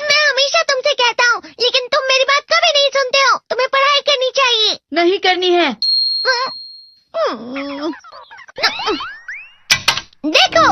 मैं हमेशा तुमसे कहता हूँ, लेकिन तुम मेरी बात कभी नहीं सुनते हो। तुम्हें पढ़ाई करनी चाहिए। नहीं करनी है। देखो,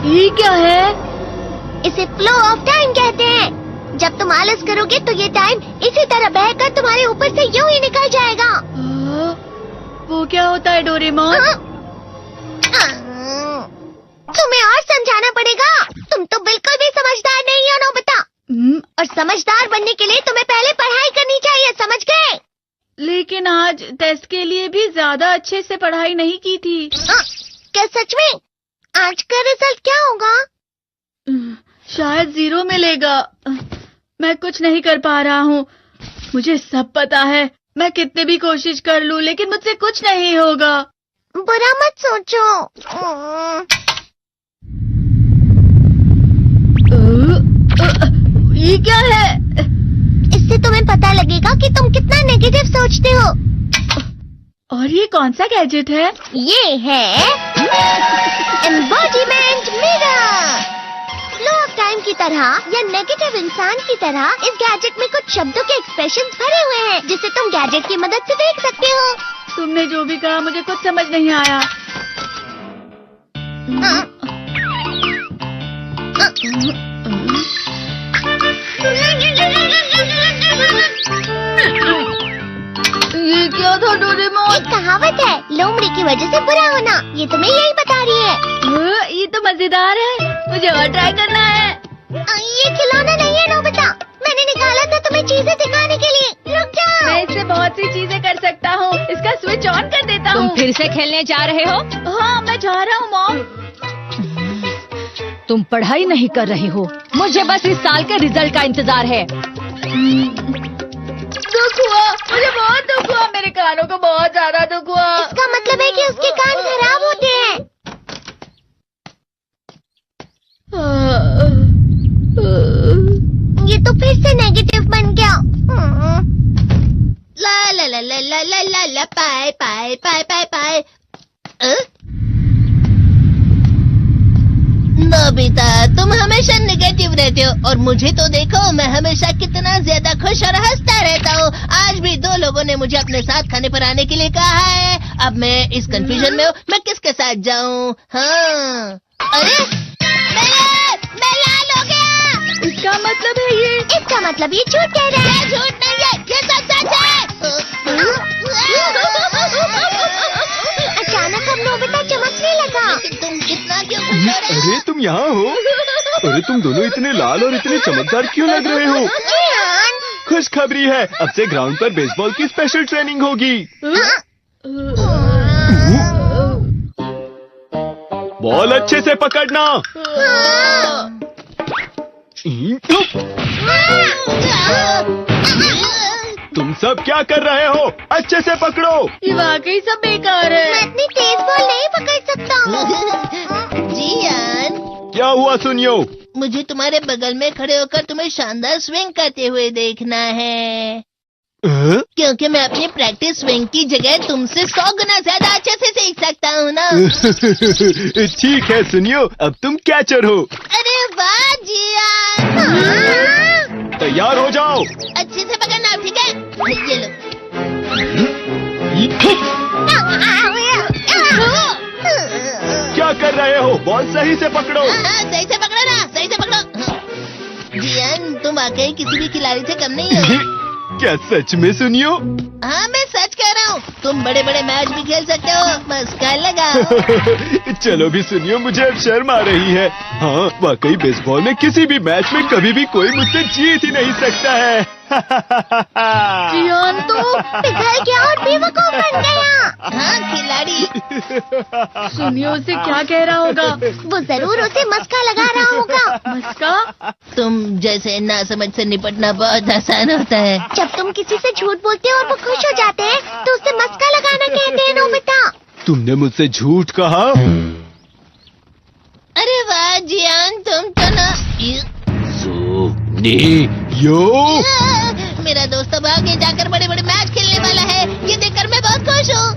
ये क्या है? इसे फ्लो ऑफ टाइम कहते हैं। जब तुम आलस करोगे तो ये टाइम इसी तरह बहकर तुम्हारे ऊपर से यूं ही निकल जाएगा। वो क्या होता है डोरेमोन? तुम्हें और समझाना पड़ेगा। तुम तो बिल्कुल भी समझदार नहीं हो नोबिता। और समझदार बनने के लिए तुम्हें पहले पढ़ाई करनी चाहिए, समझ गए? लेकिन आज टेस्ट के लिए भी ज्यादा अच्छे से पढ़ाई नहीं की थी। क्या सच में? आज का रिजल्ट क्या होगा? शायद 0 मिलेगा। मैं कुछ नहीं कर पा रहा हूँ। मुझे सब पता है। मैं कितने भी कोशिश कर लूँ, लेकिन मुझसे कुछ नहीं होगा। बुरा मत सोचो। ये क्या है? इससे तुम्हें पता लगेगा कि तुम कितना नेगेटिव सोचते हो। और ये कौन सा गैजेट है? ये है embodiment mirror. Flow of time की तरह या नेगेटिव इंसान की तरह इस गैजेट में कुछ शब्दों के एक्सप्रेशंस भरे हुए हैं, जिसे तुम गैजेट की मदद से देख सकते हो। तुमने जो भी कहा मुझे कुछ समझ नहीं आया। ये क्या था डोरेमोन? एक कहावत है, लोमड़ी की वजह से बुरा होना। ये तुम्हें यही बता रही है। ये तो मजेदार है। मुझे और ट्राई करना है। ये खिलौना नहीं है नोबिता। मैंने निकाला था तुम्हें चीजें दिखाने के लिए। रुक जाओ। मैं इससे बहुत सी चीजें कर सकता हूँ। इसका स्विच ऑन कर देता हूँ। तुम फिर से खेलने जा रहे हो? हाँ, मैं जा रहा हूँ मॉम। तुम पढ़ाई नहीं कर रही हो। मुझे बस इस साल के रिजल्ट का इंतजार है। दुख हुआ, मुझे बहुत दुख हुआ। मेरे कानों को बहुत ज्यादा दुख हुआ। इसका मतलब है कि उसके कान खराब होते हैं। ये तो फिर से नेगेटिव बन गया। ला ला ला ला ला ला ला ला पाए पाए पाए पाए पाए। नोबिता, तुम हमेशा नेगेटिव रहते हो और मुझे तो देखो, मैं हमेशा कितना ज्यादा खुश और हंसता रहता हूँ। आज भी 2 लोगों ने मुझे अपने साथ खाने पर आने के लिए कहा है। अब मैं इस कंफ्यूजन में हूँ, मैं किसके साथ जाऊँ? हाँ, अरे मैं लाल हो गया। इसका मतलब है ये? इसका मतलब ये झूठ कह रहा है। झूठ नहीं है, ये सब सच है। अचानक अब नोबिता चमकने लगा। तुम इतना क्यों खुश हो रहे हो? अरे तुम यहाँ हो? अरे तुम दोनों इतने लाल और इतने चमकदार क्यों लग रहे हो? खुशखबरी है, अब से ग्राउंड पर बेसबॉल की स्पेशल ट्रेनिंग होगी। बॉल अच्छे से पकड़ना। तुम सब क्या कर रहे हो? अच्छे से पकड़ो। ये वाकई सब बेकार मैं है। इतनी तेज बॉल नहीं पकड़ सकता हूँ। जियान, क्या हुआ सुनियो? मुझे तुम्हारे बगल में खड़े होकर तुम्हें शानदार स्विंग करते हुए देखना है, क्योंकि मैं अपनी प्रैक्टिस स्विंग की जगह तुमसे 100 गुना ज्यादा अच्छे से सीख सकता हूँ ना। ठीक है सुनियो, अब तुम कैचर हो। अरे वाह जियान। तैयार हो जाओ। अच्छे से पकड़ना, ठीक है? ये लो। क्या कर रहे हो? बॉल सही से पकड़ो। सही से पकड़ो ना, सही से पकड़ो। जियान, तुम वाकई किसी भी खिलाड़ी से कम नहीं हो। क्या सच में सुनियो? हाँ, मैं सच कह रहा हूँ। तुम बड़े बड़े मैच भी खेल सकते हो, मस्का लगाओ। चलो भी सुनियो, मुझे अब शर्म आ रही है। हाँ, वाकई बेसबॉल में किसी भी मैच में कभी भी कोई मुझसे जीत ही नहीं सकता है। जियान तो पिघल गया और बेवकूफ बन गया। हाँ, खिलाड़ी। सुनियो उसे क्या कह रहा होगा? वो जरूर उसे मस्का लगा रहा होगा। मस्का? तुम जैसे नासमझ से निपटना बहुत आसान होता है। जब तुम किसी से झूठ बोलते हो और वो खुश हो जाते हैं, तो उसे मस्का लगाना कहते हैं नोबिता। तुमने मुझसे झूठ कहा? अरे वाह जियान, तुम तो ना। यो, मेरा दोस्त अब आगे जाकर बड़े बड़े मैच खेलने वाला है। ये देखकर मैं बहुत खुश हूँ।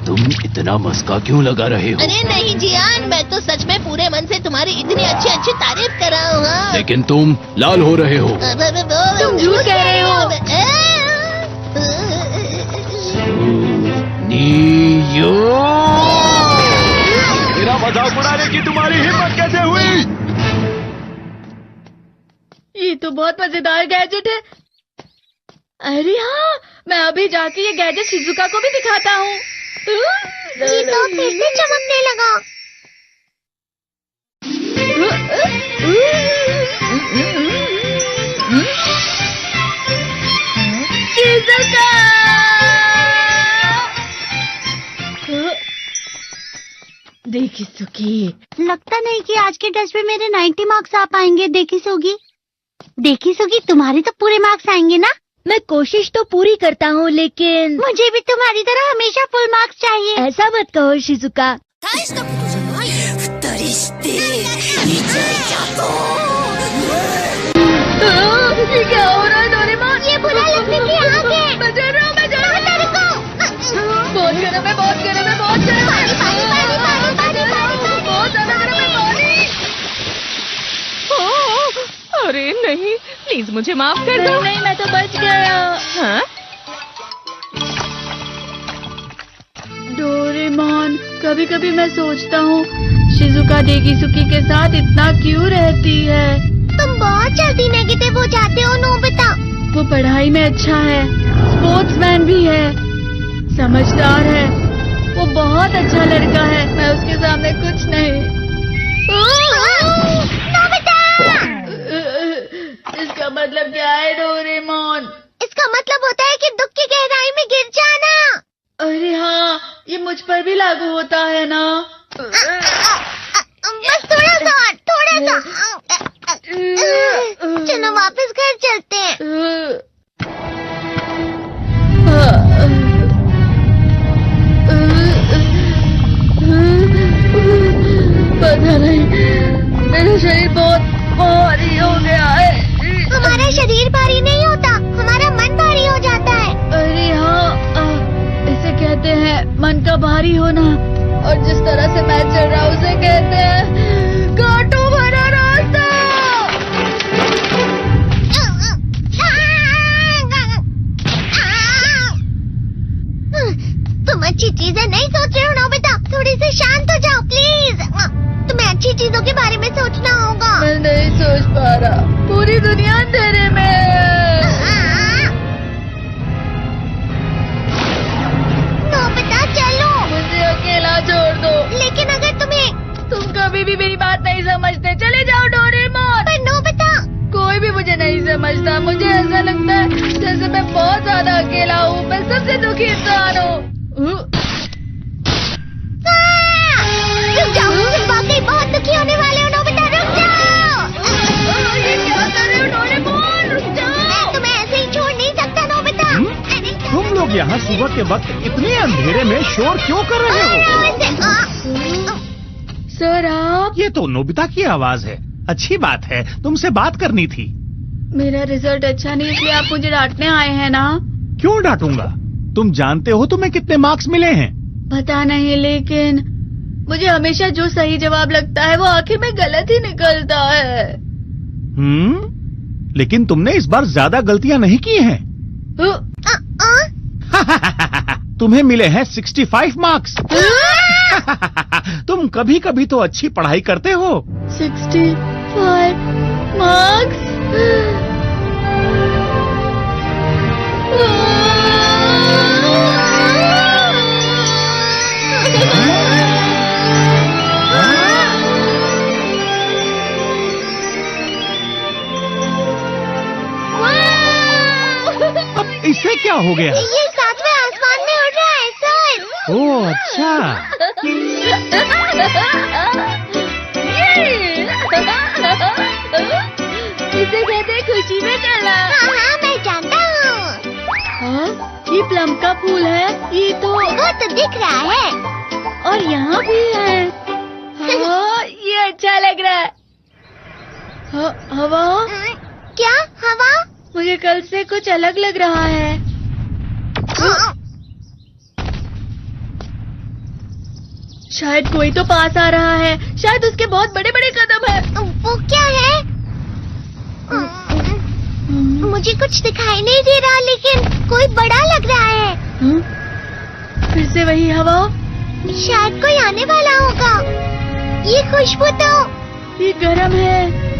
तुम तुम इतना मस्का क्यों लगा रहे हो? अरे नहीं जियान, मैं तो सच में पूरे मन से तुम्हारी इतनी अच्छी अच्छी तारीफ कर रहा हूँ। हाँ। लेकिन तुम लाल हो रहे हो। तुम झूठ कह रहे हो। मेरा मजाक उड़ाने की तुम्हारी हिम्मत कैसे हुई? ये तो बहुत मजेदार गैजेट है। अरे हाँ, मैं अभी जाके ये गैजेट शिजुका को भी दिखाता हूँ। ये तो फिर से चमकने लगा। शिजुका! देखी सुकी, लगता नहीं कि आज के टेस्ट में मेरे 90 मार्क्स आ पाएंगे। देखी सोगी तुम्हारे तो पूरे मार्क्स आएंगे ना? मैं कोशिश तो पूरी करता हूँ, लेकिन मुझे भी तुम्हारी तरह हमेशा फुल मार्क्स चाहिए। ऐसा मत कहो शिजुका। ये क्या हो रहा है डोरेमोन? ये बुरा लगने की आग है। मैं जल रहा हूँ, मैं जल रहा हूँ। बहुत गर्म है, बहुत गर्म है, बहुत गर्म है। बहुत ज्यादा गर्म है पानी। अरे नहीं, प्लीज मुझे माफ कर दो। नहीं, मैं तो बच गया। हाँ? डोरेमोन, कभी कभी मैं सोचता हूँ शिजुका डेगिसुकी के साथ इतना क्यों रहती है। तुम बहुत जल्दी नेगेटिव हो जाते हो नोबिता। वो पढ़ाई में अच्छा है, स्पोर्ट्समैन भी है, समझदार है। वो बहुत अच्छा लड़का है। मैं उसके सामने कुछ नहीं। इसका मतलब क्या है डोरेमोन? इसका मतलब होता है कि दुख की गहराई में गिर जाना। अरे हाँ, ये मुझ पर भी लागू होता है ना। बस थोड़ा सा। चलो वापस घर चलते हैं। पता नहीं, मेरा शरीर बहुत भारी हो गया है। हमारा शरीर भारी नहीं होता, हमारा मन भारी हो जाता है। अरे हाँ, इसे कहते हैं मन का भारी होना। और जिस तरह से मैं चल रहा हूँ उसे कहते हैं कांटों भरा रास्ता। तुम अच्छी चीजें नहीं सोच रहे हो नोबिता। थोड़ी सी शांत हो जाओ प्लीज। तुम्हें अच्छी चीजों के बारे में सोचना होगा। मैं नहीं सोच पा रहा, पूरी दुनिया अंधेरे में है। नोबिता चलो। मुझे अकेला छोड़ दो। लेकिन अगर तुम कभी भी मेरी बात नहीं समझते। चले जाओ डोरेमोन। पर नोबिता। कोई भी मुझे नहीं समझता। मुझे ऐसा लगता है जैसे मैं बहुत ज्यादा अकेला हूँ। मैं सबसे दुखी इंसान हूँ। रुक जाओ, तुम वाकई बहुत दुखी होने वाले हो नोबिता। रुक जाओ। ये क्या कर रहे हो डोरेमोन? रुक जाओ। मैं तुम्हें ऐसे ही छोड़ नहीं सकता नोबिता। तुम लोग यहाँ सुबह के वक्त इतने अंधेरे में शोर क्यों कर रहे हो? सर आप? ये तो नोबिता की आवाज है। अच्छी बात है, तुमसे बात करनी थी। मेरा रिजल्ट अच्छा नहीं, इसलिए आप मुझे डांटने आए हैं ना? क्यों डांटूंगा? तुम जानते हो तुम्हें कितने मार्क्स मिले हैं? पता नहीं, लेकिन मुझे हमेशा जो सही जवाब लगता है वो आखिर में गलत ही निकलता है। लेकिन तुमने इस बार ज्यादा गलतियां नहीं की हैं। तुम्हें मिले हैं 65 मार्क्स। तुम कभी कभी तो अच्छी पढ़ाई करते हो। 65 मार्क्स? अब इससे क्या हो गया? ये सातवें आसमान में उड़ रहा है सर। ओह अच्छा। इसे कहते हैं खुशी में चला। हाँ, मैं जानता हूँ। हाँ, ये प्लम का फूल है। ये तो वो तो दिख रहा है। और यहाँ भी है। हाँ, ये अच्छा लग रहा है। हवा? क्या हवा? मुझे कल से कुछ अलग लग रहा है। शायद कोई तो पास आ रहा है। शायद उसके बहुत बड़े बड़े कदम है। वो क्या है? मुझे कुछ दिखाई नहीं दे रहा, लेकिन कोई बड़ा लग रहा है। फिर से वही हवा। शायद कोई आने वाला होगा। ये खुशबू तो ये गर्म है।